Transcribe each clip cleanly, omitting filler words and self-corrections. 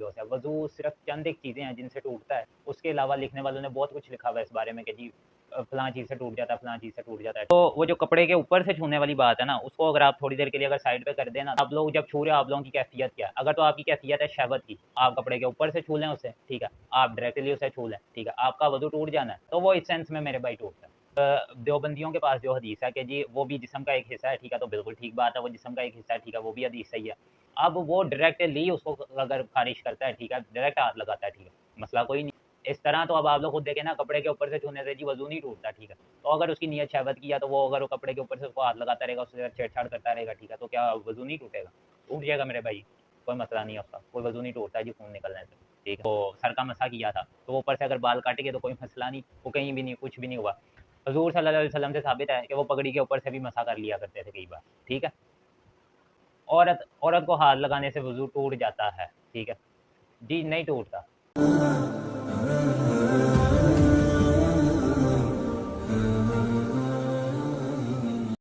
चीज़ों से। वज़ू सिर्फ़ चंद एक चीज़ें हैं जिनसे टूटता है, उसके अलावा लिखने वालों ने बहुत कुछ लिखा हुआ है इस बारे में कि जी फलाँ चीज़ से टूट जाता है, फलाँ चीज़ से टूट जाता है। तो वो जो कपड़े के ऊपर से छूने वाली बात है ना, उसको अगर आप थोड़ी देर के लिए अगर साइड पे कर दें ना, आप लोग जब छू रहे हो आप लोगों की कैफ़ियत क्या है? अगर तो आपकी कैफ़ियत है शहवत की, आप कपड़े के ऊपर से छू लें उसे, ठीक है? आप डायरेक्टली उसे छू लें, ठीक है? आपका वज़ू टूट जाना है, तो वो इस सेंस में मेरे भाई टूटता है। देवबंदियों के पास जो हदीस है कि जी वो भी जिस्म का एक हिस्सा है, ठीक है? तो बिल्कुल ठीक बात है, वो जिस्म का एक हिस्सा है, ठीक है? वो भी हदीस सही है। अब वो डायरेक्टली उसको अगर ख़ारिज करता है, ठीक है? डायरेक्ट हाथ लगाता है, ठीक है? मसला कोई नहीं। इस तरह तो अब आप लोग खुद देखें ना, कपड़े के ऊपर से छूने से जी वज़ू नहीं टूटता, ठीक है? तो अगर उसकी नीयत शहवत की है, तो वो अगर वो कपड़े के ऊपर से उसको हाथ लगाता रहेगा, उससे छेड़-छाड़ करता रहेगा, ठीक है? तो क्या वज़ू नहीं टूटेगा? टूट जाएगा मेरे भाई, कोई मसला नहीं है उसका, कोई वज़ू नहीं टूटता है जी खून निकलने से, ठीक है? तो सर का मसा किया था, तो वो ऊपर से अगर बाल काटेंगे तो कोई मसला नहीं, वो कहीं भी नहीं, कुछ भी नहीं हुआ। हज़ूर सल्लल्लाहु अलैहि वसल्लम से साबित है कि वो पगड़ी के ऊपर से भी मसा कर लिया करते थे कई बार, ठीक है? औरत औरत को हाथ लगाने से वज़ू टूट जाता है, ठीक है? जी, नहीं टूटता।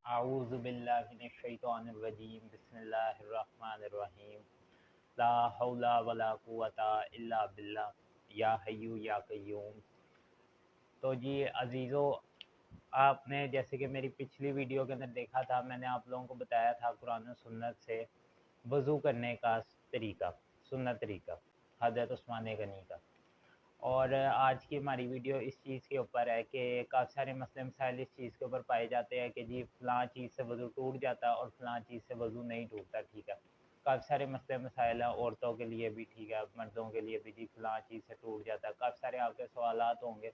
अऊज़ु बिल्लाहि मिनश शैतानिर रजीम, बिस्मिल्लाहिर रहमानिर रहीम, ला हौला वला कुव्वता इल्ला बिल्लाह, या हय्यू या कय्यूम। तो जी अज़ीज़ों, आपने जैसे कि मेरी पिछली वीडियो के अंदर देखा था, मैंने आप लोगों को बताया था कुरान और सुन्नत से वज़ू करने का तरीका, सुन्नत तरीका, हज़रत उस्मान गनी का। और आज की हमारी वीडियो इस चीज़ के ऊपर है कि काफ़ी सारे मसले मसाइल इस चीज़ के ऊपर पाए जाते हैं कि जी फ़लाँ चीज़ से वज़ू टूट जाता है और फ़लाँ चीज़ से वज़ू नहीं टूटता, ठीक है। काफ़ी सारे मसले मसाइल हैं औरतों के लिए भी, ठीक है, मर्दों के लिए भी, जी फ़लाँ चीज़ से टूट जाता है। काफ़ी सारे आपके सवालात होंगे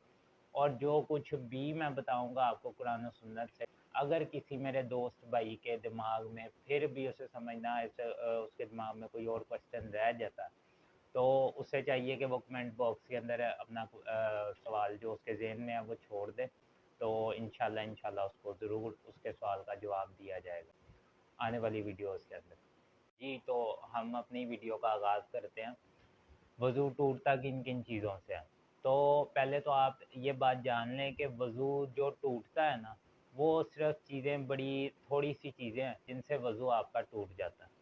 और जो कुछ भी मैं बताऊँगा आपको कुरान और सुन्नत से, अगर किसी मेरे दोस्त भाई के दिमाग में फिर भी उसे समझ ना आए, उसके दिमाग में कोई और क्वेश्चन रह जाता है, तो उसे चाहिए कि वो कमेंट बॉक्स के अंदर अपना सवाल जो उसके ज़हन में है वो छोड़ दे, तो इंशाल्लाह उसको ज़रूर उसके सवाल का जवाब दिया जाएगा आने वाली वीडियोज़ के अंदर। जी, तो हम अपनी वीडियो का आगाज़ करते हैं। वज़ू टूटता किन-किन चीज़ों से है? तो पहले तो आप ये बात जान लें कि वज़ू जो टूटता है ना, वो सिर्फ़ चीज़ें बड़ी थोड़ी-सी चीज़ें हैं जिनसे वज़ू आपका टूट जाता है।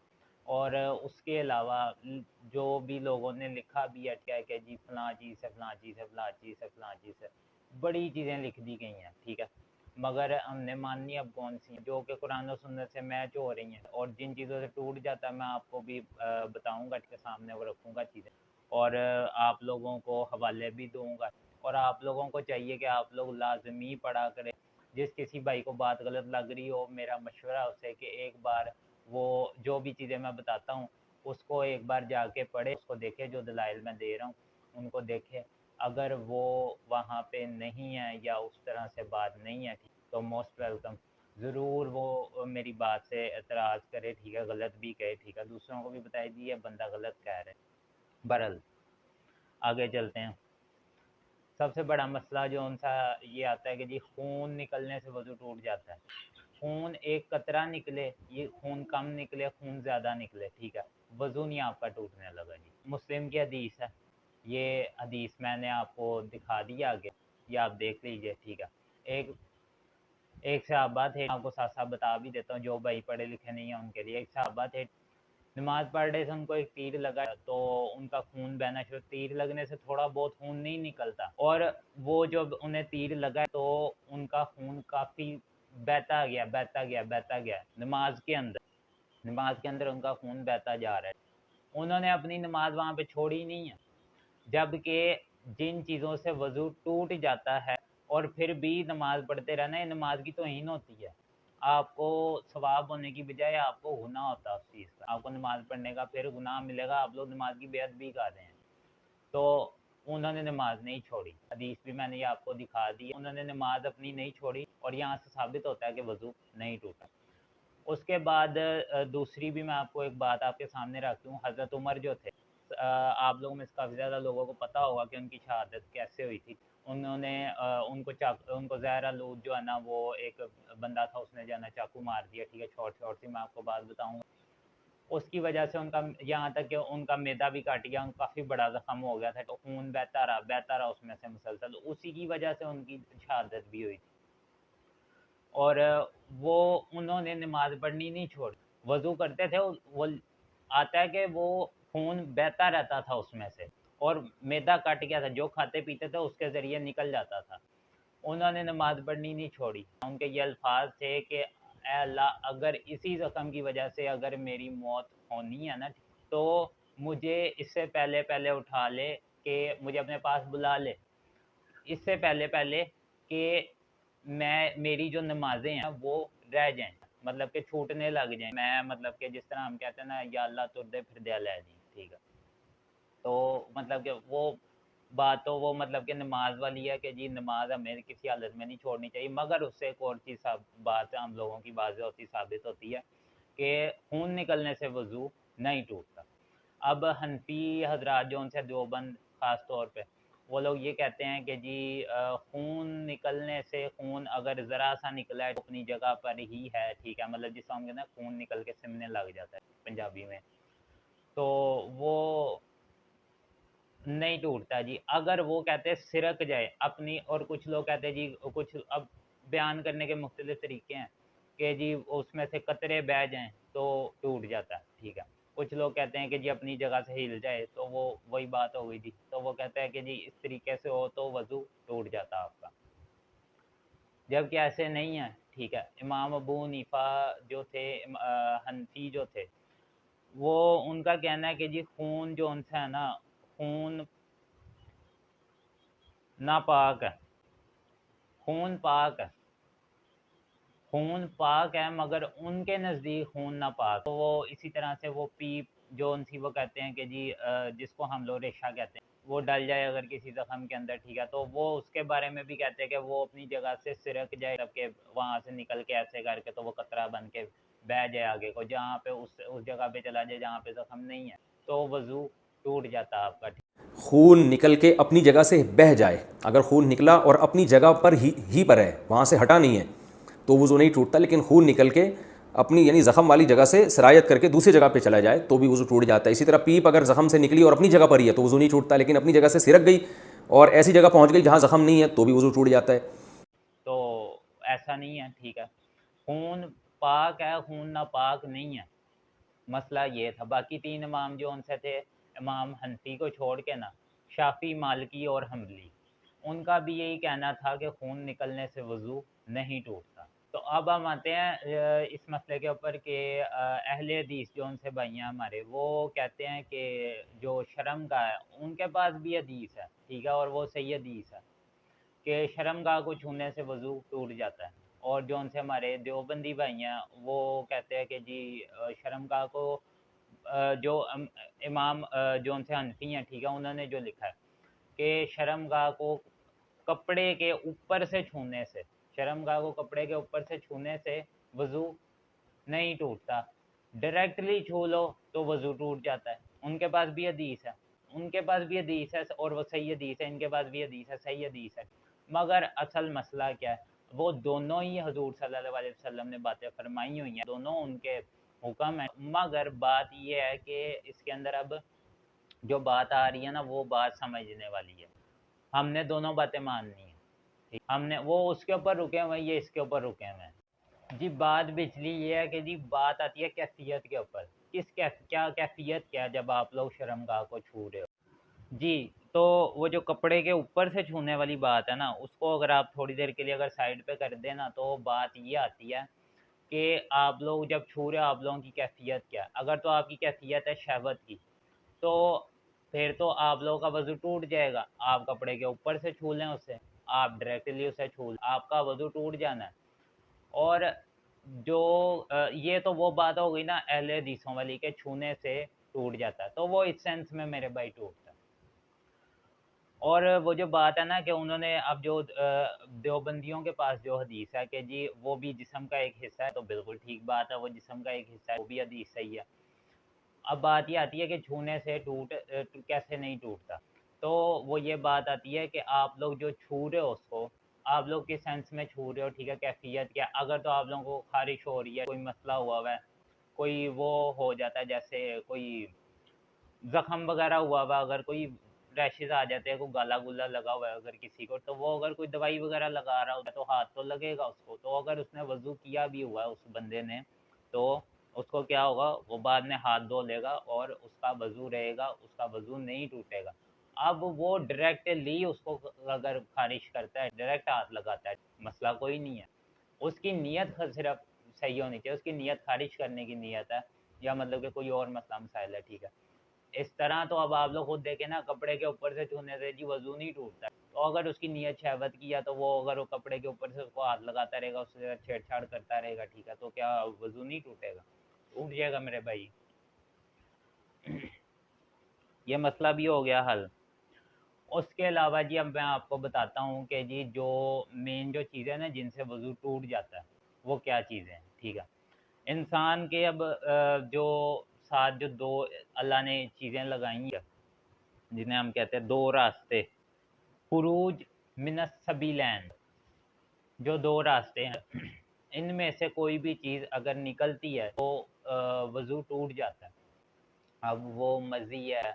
और उसके अलावा जो भी लोगों ने लिखा भी है क्या है कि जी फलां चीज़ है, फलां चीज़ है, फलां चीज़ है, फलां चीज़ है, बड़ी चीज़ें लिख दी गई हैं, ठीक है? मगर हमने माननी अब कौन सी हैं जो कि कुरान और सुन्नत से मैच हो रही हैं, और जिन चीज़ों से टूट जाता है मैं आपको भी बताऊँगा, ठीक है, सामने वो रखूँगा चीज़ें, और आप लोगों को हवाले भी दूँगा। और आप लोगों को चाहिए कि आप लोग लाज़मी पढ़ा करें। जिस किसी भाई को बात गलत लग रही हो, मेरा मशवरा है उससे कि एक बार वो जो भी चीज़ें मैं बताता हूँ, उसको एक बार जाके पढ़े, उसको देखे, जो दलाइल मैं दे रहा हूँ, उनको देखे। अगर वो वहाँ पे नहीं है या उस तरह से बात नहीं है, ठीक, तो मोस्ट वेलकम। ज़रूर वो मेरी बात से एतराज़ करे, ठीक है, गलत भी कहे, ठीक है, दूसरों को भी बताए जी ये बंदा गलत कह रहा है। बहरहाल, आगे चलते हैं। सबसे बड़ा मसला जो-सा ये आता है कि जी खून निकलने से वज़ू टूट जाता है। खून एक कतरा निकले, ये खून कम निकले, खून ज़्यादा निकले, ठीक है, वज़ू नहीं आपका टूटने लगा जी। मुस्लिम की हदीस है, ये हदीस मैंने आपको दिखा दी आगे, ये आप देख लीजिए, ठीक है। एक एक सहाबा थे, आपको साथ-साथ बता भी देता हूँ, जो भाई पढ़े लिखे नहीं हैं उनके लिए। एक सहाबा थे, नमाज़ पढ़ रहे थे, उनको एक तीर लगा, तो उनका खून बहना शुरू, तीर लगने से थोड़ा बहुत खून नहीं निकलता, और वो जब उन्हें तीर लगा तो उनका खून काफ़ी बहता गया, बहता गया, बहता गया, नमाज के अंदर उनका खून बहता जा रहा है। उन्होंने अपनी नमाज वहाँ पे छोड़ी नहीं है, जबकि जिन चीज़ों से वज़ू टूट जाता है और फिर भी नमाज़ पढ़ते रहना, ये नमाज की तौहीन होती है। आपको सवाब होने की बजाय आपको गुनाह होता है उस चीज़ का। आपको नमाज़ पढ़ने का फिर गुनाह मिलेगा, आप लोग नमाज की बेअदबी कर रहे हैं। तो उन्होंने नमाज नहीं छोड़ी, हदीस भी मैंने ये आपको दिखा दी है, उन्होंने नमाज अपनी नहीं छोड़ी, और यहाँ से साबित होता है कि वज़ू नहीं टूटा। उसके बाद दूसरी भी मैं आपको एक बात आपके सामने रखती हूँ, हज़रत उमर जो थे, आप लोगों में से काफ़ी ज़्यादा लोगों को पता होगा कि उनकी शहादत कैसे हुई थी। उन्होंने उनको ज़हर आलूद जो है ना, वो एक बंदा था, उसने जो है ना चाकू मार दिया, ठीक है, शॉर्ट सी मैं आपको बात बताऊँगा। उसकी वजह से उनका, यहाँ तक कि उनका मैदा भी कट गया, काफ़ी बड़ा ज़ख्म हो गया था, तो खून बहता रहा उसमें से मुसलसल, उसी की वजह से उनकी शहादत भी हुई थी। और वो उन्होंने नमाज़ पढ़नी नहीं छोड़ी, वज़ू करते थे, वो आता है कि वो खून बहता रहता था उसमें से, और मैदा कट गया था, जो खाते पीते थे उसके ज़रिए निकल जाता था। उन्होंने नमाज़ पढ़नी नहीं छोड़ी। उनके ये अल्फ़ाज़ थे कि ए अल्लाह, अगर इसी ज़ख्म की वजह से अगर मेरी मौत होनी है ना, तो मुझे इससे पहले-पहले उठा ले, कि मुझे अपने पास बुला ले। इससे पहले-पहले कि मेरी जो नमाज़ें हैं वो रह जाएँ, मतलब कि छूटने लग जाएँ। मैं मतलब कि जिस तरह हम कहते हैं ना, या अल्लाह तुरदे फिरदे लै जी, ठीक है। तो मतलब कि वो बात तो वो मतलब कि नमाज वाली है कि जी नमाज हमें किसी हालत में नहीं छोड़नी चाहिए, मगर उससे एक और चीज़ बात हम लोगों की बात होती साबित होती है कि खून निकलने से वज़ू नहीं टूटता। अब हनफी हजरात जो उनसे देवबंद ख़ास तौर पे, वो लोग ये कहते हैं कि जी खून निकलने से, खून अगर ज़रा सा निकला है तो अपनी जगह पर ही है, ठीक है, मतलब जिसको हम कहते हैं खून निकल के सिमने लग जाता है पंजाबी में, तो वो नहीं टूटता जी। अगर वो कहते हैं सिरक जाए अपनी, और कुछ लोग कहते हैं जी, कुछ अब बयान करने के मुख्तलिफ तरीके हैं कि जी उसमें से कतरे बह जाएँ तो टूट जाता है, ठीक है। कुछ लोग कहते हैं कि जी अपनी जगह से हिल जाए, तो वो वही बात हो गई जी। तो वो कहता है कि जी इस तरीके से हो तो वज़ू टूट जाता आपका। जबकि ऐसे नहीं है, ठीक है। इमाम अबू हनीफ़ा जो थे, हनफ़ी जो थे, वो उनका कहना है कि जी खून जो उनसे है ना, खून नापाक है, खून पाक है, खून पाक है, मगर उनके नज़दीक खून नापाक। तो वो इसी तरह से वो पीप जो उनकी, वो कहते हैं कि जी जिसको हम लोग रेशा कहते हैं, वो डल जाए अगर किसी ज़ख्म के अंदर, ठीक है, तो वो उसके बारे में भी कहते हैं कि वो अपनी जगह से सिरक जाए, मतलब कि वहाँ से निकल के ऐसे करके तो वो कतरा बन के बह जाए आगे को, जहाँ पे उस जगह पे चला जाए जहाँ पे ज़ख्म नहीं है, तो वज़ू टूट जाता है आपका। खून निकल के अपनी जगह से बह जाए, अगर खून निकला और अपनी जगह पर ही पर है, वहाँ से हटा नहीं है, तो वज़ू नहीं टूटता। लेकिन खून निकल के अपनी यानी ज़ख़म वाली जगह से सरायत करके दूसरी जगह पे चला जाए तो भी वज़ू टूट जाता है। इसी तरह पीप अगर ज़ख़म से निकली और अपनी जगह पर ही है तो वज़ू नहीं टूटता, लेकिन अपनी जगह से सिरक गई और ऐसी जगह पहुँच गई जहाँ ज़ख़म नहीं है तो भी वज़ू टूट जाता है। तो ऐसा नहीं है, ठीक है। खून पाक है, खून नापाक नहीं है, मसला ये था। बाकी तीन इमाम जो उनसे थे, इमाम हनफी को छोड़ के ना, शाफी, मालिकी और हम्बली, उनका भी यही कहना था कि खून निकलने से वज़ू नहीं टूटता। तो अब हम आते हैं इस मसले के ऊपर कि अहले हदीस जो उनसे भाई हैं हमारे, वो कहते हैं कि जो शर्मगाह है उनके पास भी हदीस है, ठीक है, और वो सही हदीस है कि शर्मगाह को छूने से वज़ू टूट जाता है। और जो उनसे हमारे देवबंदी भाई हैं, वो कहते हैं कि जी शर्मगाह को जो इमाम जो उनसे हनफी हैं, ठीक है, उन्होंने जो लिखा है कि शर्मगाह को कपड़े के ऊपर से छूने से, शर्मगाह को कपड़े के ऊपर से छूने से वज़ू नहीं टूटता। डायरेक्टली छू लो तो वज़ू टूट जाता है। उनके पास भी हदीस है, उनके पास भी हदीस है, और वो सही हदीस है, इनके पास भी हदीस है, सही हदीस है। मगर असल मसला क्या है, वो दोनों ही हजूर सल्लल्लाहु अलैहि वसल्लम ने बातें फरमाई हुई हैं, दोनों उनके हुक्म हैं। मगर बात ये है कि इसके अंदर अब जो बात आ रही है ना, वो बात समझने वाली है। हमने दोनों बातें माननी है, ठीक? हमने वो उसके ऊपर रुके हुए हैं, ये इसके ऊपर रुके हुए हैं। जी बात बिजली ये है कि जी बात आती है कैफियत के ऊपर, क्या कैफियत क्या है जब आप लोग शर्मगाह को छू रहे हो। जी, तो वो जो कपड़े के ऊपर से छूने वाली बात है ना, उसको अगर आप थोड़ी देर के लिए अगर साइड पे कर दें ना, तो बात ये आती है कि आप लोग जब छू रहे हो, आप लोगों की कैफियत क्या है। अगर तो आपकी कैफियत है शहवत की, तो फिर तो आप लोगों का वज़ू टूट जाएगा। आप कपड़े के ऊपर से छू लें उसे, आप डायरेक्टली उसे छू लें, आपका वज़ू टूट जाना है। और जो ये तो वो बात हो गई ना अहले हदीसों वाली के छूने से टूट जाता है, तो वो इस सेंस में मेरे भाई टूटता है। और वो जो बात है ना कि उन्होंने अब जो देवबंदियों के पास जो हदीस है कि जी वो भी जिस्म का एक हिस्सा है, तो बिल्कुल ठीक बात है, वो जिस्म का एक हिस्सा है, वो भी हदीस सही है। अब बात ये आती है कि छूने से कैसे नहीं टूटता। तो वो ये बात आती है कि आप लोग जो छू रहे हो उसको, आप लोग किस सेंस में छू रहे हो, ठीक है, कैफियत क्या। अगर तो आप लोगों को ख़ारिश हो रही है, कोई मसला हुआ हुआ है, कोई वो हो जाता है, जैसे कोई ज़ख्म वगैरह हुआ हुआ, अगर कोई रैशेज़ आ जाते हैं, कोई गला-गुला लगा हुआ है अगर किसी को, तो वो अगर कोई दवाई वगैरह लगा रहा होता है तो हाथ तो लगेगा उसको। तो अगर उसने वज़ू किया भी हुआ है उस बंदे ने, तो उसको क्या होगा, वो बाद में हाथ धो लेगा और उसका वज़ू रहेगा, उसका वज़ू नहीं टूटेगा। अब वो डायरेक्टली उसको अगर ख़ारिज करता है, डायरेक्ट हाथ लगाता है, मसला कोई नहीं है। उसकी नीयत सिर्फ सही होनी चाहिए, उसकी नीयत ख़ारिज करने की नीयत है, या मतलब कि कोई और मसला मसाइल है, ठीक है। इस तरह तो अब आप लोग खुद देखें ना, कपड़े के ऊपर से छूने से जी वज़ू नहीं टूटता है। तो अगर उसकी नीयत शहवत की है, तो वो अगर वो कपड़े के ऊपर से उसको हाथ लगाता रहेगा, उससे छेड़छाड़ करता रहेगा, ठीक है, तो क्या वज़ू नहीं टूटेगा? टूट जाएगा मेरे भाई। ये मसला भी हो गया हल। उसके अलावा जी अब मैं आपको बताता हूँ कि जी जो मेन जो चीज़ें हैं ना जिनसे वज़ू टूट जाता है, वो क्या चीज़ें हैं, ठीक है। इंसान के अब जो साथ जो दो अल्लाह ने चीज़ें लगाई हैं, जिन्हें हम कहते हैं दो रास्ते, खुरूज मिनस सबीलैन, जो दो रास्ते हैं, इनमें से कोई भी चीज़ अगर निकलती है तो वज़ू टूट जाता है। अब वो मज़ी है,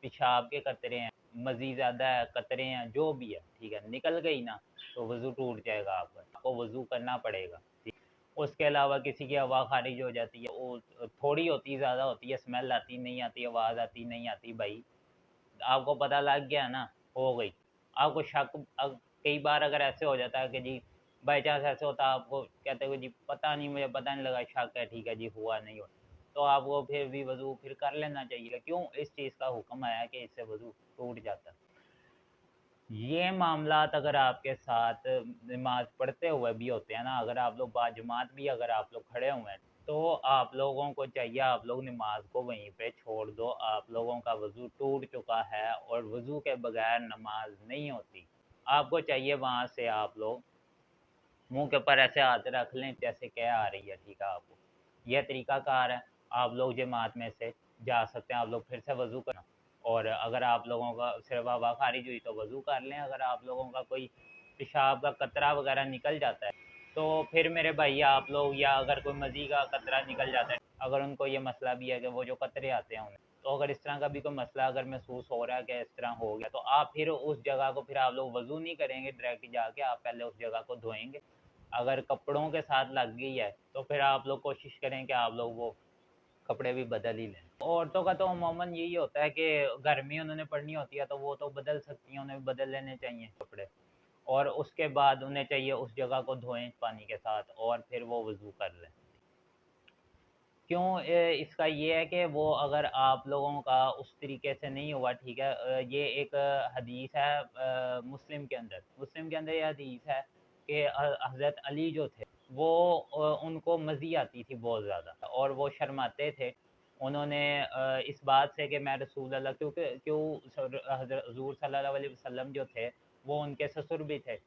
पेशाब के कतरे हैं, मज़ी ज़्यादा है, कतरे हैं, जो भी है, ठीक है, निकल गई ना तो वज़ू टूट जाएगा आपका, आपको वज़ू करना पड़ेगा। ठीक। उसके अलावा किसी की हवा खारिज हो जाती है, वो थोड़ी होती है, ज़्यादा होती है, स्मेल आती नहीं आती, आवाज़ आती नहीं आती, भाई आपको पता लग गया ना, हो गई। आपको शक कई बार अगर ऐसे हो जाता है कि जी बाई चांस ऐसे होता है, आपको कहते हो जी पता नहीं, मुझे पता नहीं लगा, शक है, ठीक है जी, हुआ नहीं हुआ, तो आपको फिर भी वज़ू फिर कर लेना चाहिए। क्यों? इस चीज़ का हुक्म आया कि इससे वज़ू टूट जाता है। ये मामलात अगर आपके साथ नमाज़ पढ़ते हुए भी होते हैं ना, अगर आप लोग बाजमात भी अगर आप लोग खड़े हुए हैं, तो आप लोगों को चाहिए आप लोग नमाज को वहीं पे छोड़ दो। आप लोगों का वज़ू टूट चुका है और वज़ू के बगैर नमाज नहीं होती। आपको चाहिए वहाँ से आप लोग मुँह के ऊपर ऐसे हाथ रख लें जैसे कह आ रही है, ठीक है आपको। यह तरीक़ाकार है, आप लोग जमात में से जा सकते हैं, आप लोग फिर से वज़ू करना, और अगर आप लोगों का सिर्फ़ हवा ख़ारिज हुई तो वज़ू कर लें। अगर आप लोगों का कोई पेशाब का कतरा वग़ैरह निकल जाता है, तो फिर मेरे भाई आप लोग, या अगर कोई मज़ी का कतरा निकल जाता है, अगर उनको ये मसला भी है कि वो जो कतरे आते हैं उन्हें, तो अगर इस तरह का भी कोई मसला अगर महसूस हो रहा है कि इस तरह हो गया, तो आप फिर उस जगह को फिर आप लोग वज़ू नहीं करेंगे डायरेक्ट जाके, आप पहले उस जगह को धोएँगे। अगर कपड़ों के साथ लग गई है, तो फिर आप लोग कोशिश करें कि आप लोग वो कपड़े भी बदल ही लें। औरतों का तो अमूमन यही होता है कि घर में उन्होंने पढ़नी होती है, तो वो तो बदल सकती हैं, उन्हें भी बदल लेने चाहिए कपड़े, और उसके बाद उन्हें चाहिए उस जगह को धोएँ पानी के साथ और फिर वो वज़ू कर लें। क्यों? इसका ये है कि वो अगर आप लोगों का उस तरीके से नहीं हुआ, ठीक है, ये एक हदीस है मुस्लिम के अंदर ये हदीस है कि हज़रत अली जो थे वो उनको मज़ी आती थी बहुत ज़्यादा और वो शर्माते थे। उन्होंने इस बात से कि मैं रसूल अल्लाह, क्योंकि क्यों हज़रत हुज़ूर सल्लल्लाहु अलैहि वसल्लम जो थे वो उनके ससुर भी थे,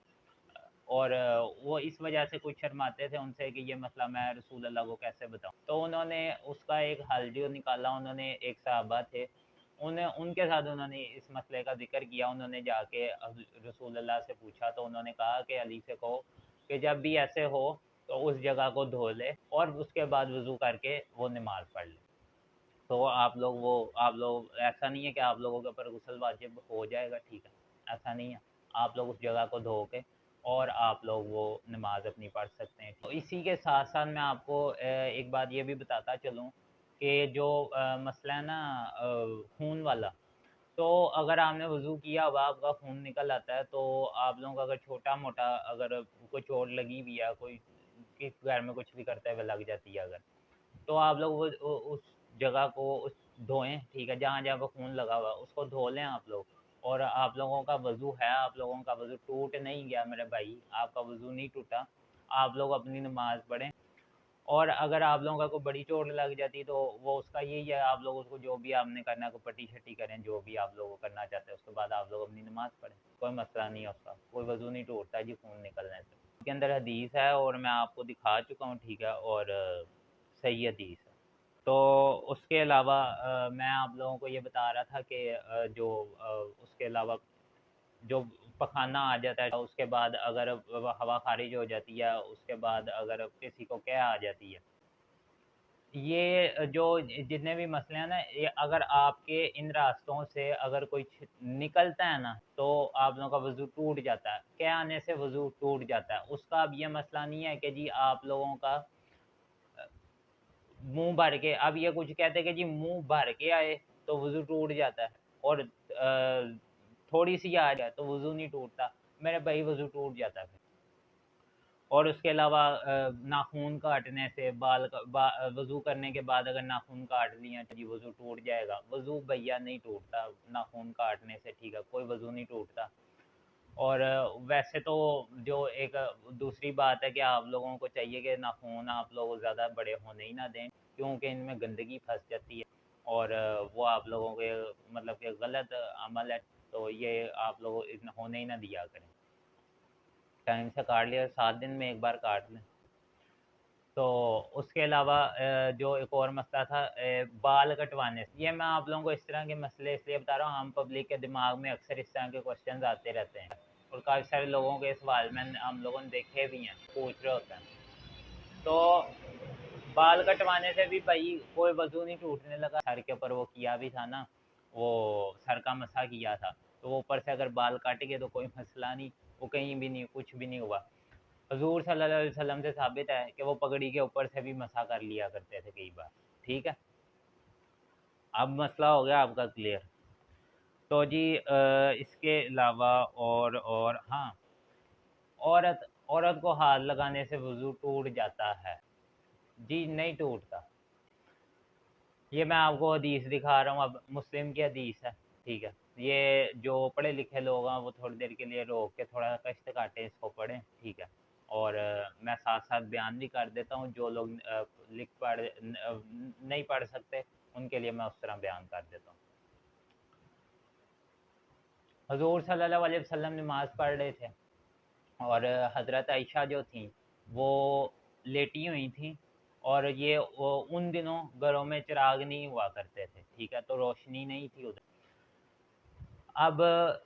और वो इस वजह से कुछ शर्माते थे उनसे कि ये मसला मैं रसूल अल्लाह को कैसे बताऊँ। तो उन्होंने उसका एक हल जो निकाला, उन्होंने एक सहाबा थे, उन्हें उनके साथ उन्होंने इस मसले का ज़िक्र किया। उन्होंने जाके रसूल अल्लाह से पूछा, तो उन्होंने कहा कि अली से कहो कि जब भी ऐसे हो तो उस जगह को धो ले और उसके बाद वज़ू करके वो नमाज़ पढ़ ले। तो आप लोग ऐसा नहीं है कि आप लोगों के ऊपर गुस्ल वाजिब हो जाएगा, ठीक है, ऐसा नहीं है। आप लोग उस जगह को धो के और आप लोग वो नमाज़ अपनी पढ़ सकते हैं। तो इसी के साथ-साथ मैं आपको एक बात ये भी बताता चलूँ कि जो मसला है ना खून वाला, तो अगर आपने वज़ू किया हुआ, आपका खून निकल आता है, तो आप लोगों को अगर छोटा-मोटा अगर कोई चोट लगी हुई है, कोई किस घर में कुछ भी करते हुए लग जाती है अगर, तो आप लोग वो उस जगह को धोएँ, ठीक है? जहाँ-जहाँ पे खून लगा हुआ है, उसको धो लें आप लोग, और आप लोगों का वज़ू है, आप लोगों का वज़ू टूट नहीं गया मेरे भाई, आपका वज़ू नहीं टूटा। आप लोग अपनी नमाज़ पढ़ें, और अगर आप लोगों का कोई बड़ी चोट लग जाती है, तो वो उसका यही है, आप लोग उसको जो भी आपने करना है, कोई पट्टी-शट्टी करें, जो भी आप लोग करना चाहते हैं, उसके बाद आप लोग अपनी नमाज़ पढ़ें। कोई मसला नहीं है उसका, कोई वज़ू नहीं टूटता जी खून निकलने से। उसके अंदर हदीस है और मैं आपको दिखा चुका हूँ, ठीक है? और सही हदीस है। तो उसके अलावा मैं आप लोगों को ये बता रहा था कि उसके अलावा जो पखाना आ जाता है, उसके बाद अगर हवा खारिज हो जाती है, उसके बाद अगर किसी को क्या आ जाती है, ये जो जितने भी मसले हैं ना, ये अगर आपके इन रास्तों से अगर कोई निकलता है ना, तो आप लोगों का वज़ू टूट जाता है। क्या आने से वज़ू टूट जाता है, उसका अब ये मसला नहीं है कि जी आप लोगों का मुंह भर के, अब ये कुछ कहते हैं कि जी मुंह भर के आए तो वज़ू टूट जाता है, और थोड़ी सी आ जाए तो वज़ू नहीं टूटता। मेरे भाई वज़ू टूट जाता है। और उसके अलावा नाखून काटने से, वज़ू करने के बाद अगर नाखून काट लिया तो जी वज़ू टूट जाएगा। वज़ू भैया नहीं टूटता नाखून काटने से, ठीक है, कोई वज़ू नहीं टूटता। और वैसे तो जो एक दूसरी बात है कि आप लोगों को चाहिए कि नाखून आप लोग ज़्यादा बड़े होने ही ना दें, क्योंकि इनमें गंदगी फंस जाती है, और वो आप लोगों के मतलब कि गलत अमल है, तो ये आप लोग होने ही ना दिया करें। टाइम से काट लिया, 7 दिन में एक बार काट लें। तो उसके अलावा जो एक और मसला था बाल कटवाने से, ये मैं आप लोगों को इस तरह के मसले इसलिए बता रहा हूँ, हम पब्लिक के दिमाग में अक्सर इस तरह के क्वेश्चंस आते रहते हैं, और काफ़ी सारे लोगों के सवाल में हम लोगों ने देखे भी हैं, पूछ रहे होते हैं। तो बाल कटवाने से भी भाई कोई वजू नहीं टूटने लगा। सर के ऊपर वो किया भी था ना, वो सर का मसा किया था, तो वो ऊपर से अगर बाल काट गए तो कोई मसला नहीं, वो कहीं भी नहीं, कुछ भी नहीं हुआ। हजूर सल्लल्लाहु अलैहि वसल्लम से साबित है कि वो पगड़ी के ऊपर से भी मसा कर लिया करते थे कई बार। ठीक है, अब मसला हो गया आपका क्लियर। तो जी इसके अलावा और हाँ, औरत औरत को हाथ लगाने से वजू टूट जाता है? जी नहीं टूटता। ये मैं आपको हदीस दिखा रहा हूँ, अब मुस्लिम की हदीस है, ठीक है। ये जो पढ़े लिखे लोग हैं वो थोड़ी देर के लिए रोक के थोड़ा कष्ट काटें, इसको पढ़ें, ठीक है। और मैं साथ साथ बयान भी कर देता हूँ, जो लोग लिख पढ़ नहीं पढ़ सकते उनके लिए मैं उस तरह बयान कर देता हूँ। हजूर सल्लल्लाहु अलैहि वसल्लम नमाज पढ़ रहे थे, और हज़रत आयशा जो थी वो लेटी हुई थी, और ये उन दिनों घरों में चिराग नहीं हुआ करते थे, ठीक है, तो रोशनी नहीं थी उधर। अब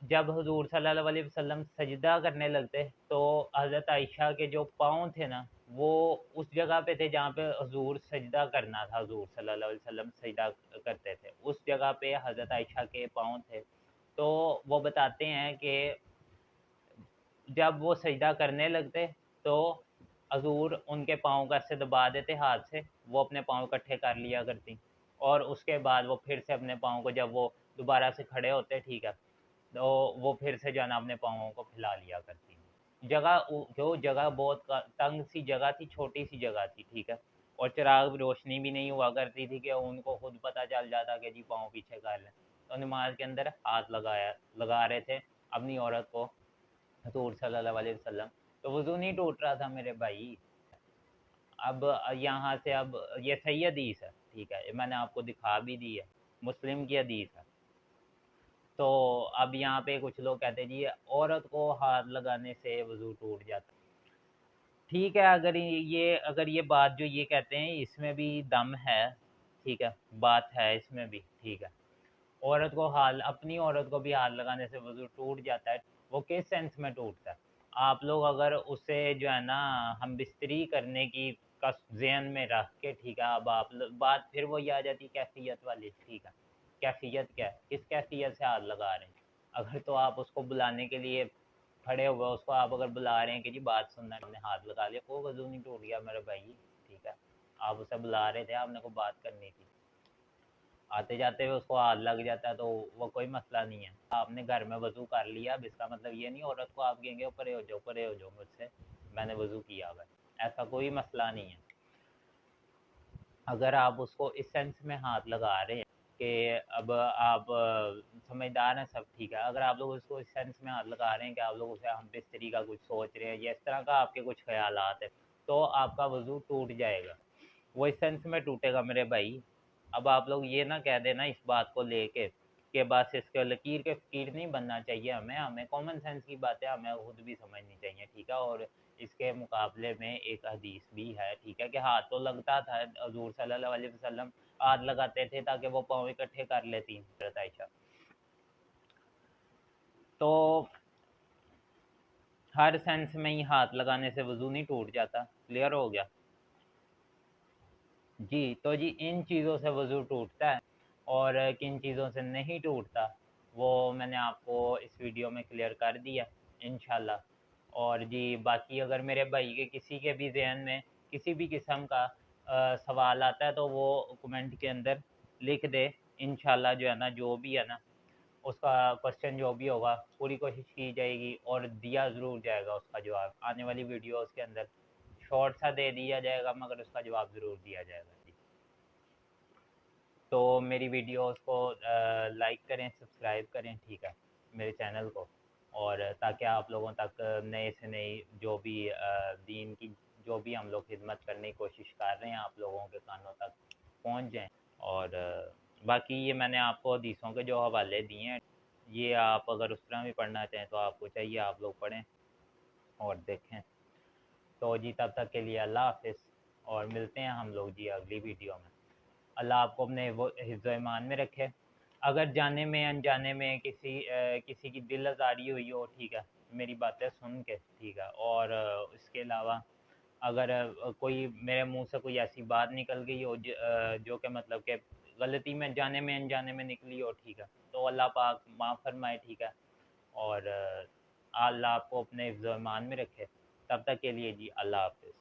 जब हुजूर सल्लल्लाहु अलैहि वसल्लम सजदा करने लगते तो हज़रत आयशा के जो पाँव थे ना, वो उस जगह पे थे जहाँ पे हुजूर सजदा करना था, हुजूर सल्लल्लाहु अलैहि वसल्लम सजदा करते थे, उस जगह पे हज़रत आयशा के पाँव थे। तो वो बताते हैं कि जब वो सजदा करने लगते तो हजूर उनके पाँव को ऐसे दबा देते हाथ से, वो अपने पाँव इकट्ठे कर लिया करती, और उसके बाद वो फिर से अपने पाँव को, जब वो दोबारा से खड़े होते, ठीक है, तो वो फिर से जो है ना अपने पाँवों को फैला लिया करती। जो जगह बहुत तंग सी जगह थी, छोटी सी जगह थी, ठीक है, और चिराग रोशनी भी नहीं हुआ करती थी कि उनको खुद पता चल जाता कि जी पाँव पीछे कर लें, तो नमाज के अंदर हाथ लगा रहे थे अपनी औरत को हजूर सल्लल्लाहु अलैहि वसल्लम, तो वज़ू नहीं टूट रहा था मेरे भाई। अब यहाँ से, अब ये सही हदीस है, ठीक है, ये मैंने आपको दिखा भी दी है, मुस्लिम की हदीस है। तो अब यहाँ पे कुछ लोग कहते हैं जी औरत को हाथ लगाने से वज़ू टूट जाता है। ठीक है, अगर ये बात जो ये कहते हैं इसमें भी दम है, ठीक है, बात है इसमें भी, ठीक है। औरत को हाथ अपनी औरत को भी हाथ लगाने से वज़ू टूट जाता है, वो किस सेंस में टूटता है? आप लोग अगर उसे जो है ना हम बिस्तरी करने की का ज़हन में रख के, ठीक है, अब आप बात फिर वही आ जाती कैफ़ियत वाली, ठीक है। कैफ़ियत क्या है? किस कैफ़ियत से हाथ लगा रहे हैं? अगर तो आप उसको बुलाने के लिए खड़े हुए हो, उसको आप अगर बुला रहे हैं कि जी बात सुनना है, आपने हाथ लगा लिया, वो वज़ू नहीं टूट गया मेरे भाई, ठीक है। आप उसे बुला रहे थे, आपने को बात करनी थी, आते जाते हुए उसको हाथ लग जाता है तो वो कोई मसला नहीं है। आपने घर में वज़ू कर लिया, अब इसका मतलब ये नहीं औरत को आप कहेंगे परे हो जाओ, परे हो जाओ मुझसे, मैंने वज़ू किया हुआ है, ऐसा कोई मसला नहीं है। अगर आप उसको इस सेंस में हाथ लगा रहे हैं कि अब आप समझदार हैं सब, ठीक है, अगर आप लोग उसको इस सेंस में हाथ लगा रहे हैं कि आप लोग उसे हम बिस्तरी का कुछ सोच रहे हैं या इस तरह का आपके कुछ ख्यालात है, तो आपका वज़ू टूट जाएगा, वो इस सेंस में टूटेगा मेरे भाई। अब आप लोग ये ना कह देना इस बात को लेके कि बस इसके लकीर के फ़कीर नहीं बनना चाहिए हमें, हमें कॉमन सेंस की बातें हमें खुद भी समझनी चाहिए, ठीक है। और इसके मुकाबले में एक हदीस भी है, ठीक है, कि हाथ तो लगता था, हज़ूर सल्लल्लाहु अलैहि वसल्लम हाथ लगाते थे ताकि वो पाँव इकट्ठे कर लेती हज़रत आयशा। तो हर सेंस में ही हाथ लगाने से वज़ू नहीं टूट जाता, क्लियर हो गया? जी, तो जी इन चीज़ों से वज़ू टूटता है, और किन चीज़ों से नहीं टूटता, वो मैंने आपको इस वीडियो में क्लियर कर दिया इंशाल्लाह। और जी बाकी अगर मेरे भाई के किसी के भी ज़हन में किसी भी किस्म का सवाल आता है तो वो कमेंट के अंदर लिख दे। इंशाल्लाह जो है ना, जो भी है ना, उसका क्वेश्चन जो भी होगा पूरी कोशिश की जाएगी और दिया ज़रूर जाएगा उसका जवाब। आने वाली वीडियोस के अंदर शॉर्ट सा दे दिया जाएगा मगर उसका जवाब ज़रूर दिया जाएगा जी। तो मेरी वीडियोस को लाइक करें, सब्सक्राइब करें, ठीक है, मेरे चैनल को, और ताकि आप लोगों तक नए से नई जो भी दीन की जो भी हम लोग खिदमत करने की कोशिश कर रहे हैं आप लोगों के कानों तक पहुंच जाएं। और बाकी ये मैंने आपको हदीसों के जो हवाले दिए हैं, ये आप अगर उस तरह भी पढ़ना चाहें तो आपको चाहिए आप लोग पढ़ें और देखें। तो जी तब तक के लिए अल्लाह हाफिज़, और मिलते हैं हम लोग जी अगली वीडियो में। अल्लाह आपको अपने वो हिफ्ज़ ईमान में रखे। अगर जाने में अनजाने में किसी की दिल आज़ारी हुई हो, ठीक है, मेरी बातें सुन के, ठीक है, और इसके अलावा अगर कोई मेरे मुंह से कोई ऐसी बात निकल गई हो जो कि मतलब कि गलती में जाने में अनजाने में निकली हो, ठीक है, तो अल्लाह पाक माफ़ फरमाए, ठीक है, और अल्लाह आपको अपने हिफ्ज़ ईमान में रखे। तब तक के लिए जी अल्लाह हाफिज़।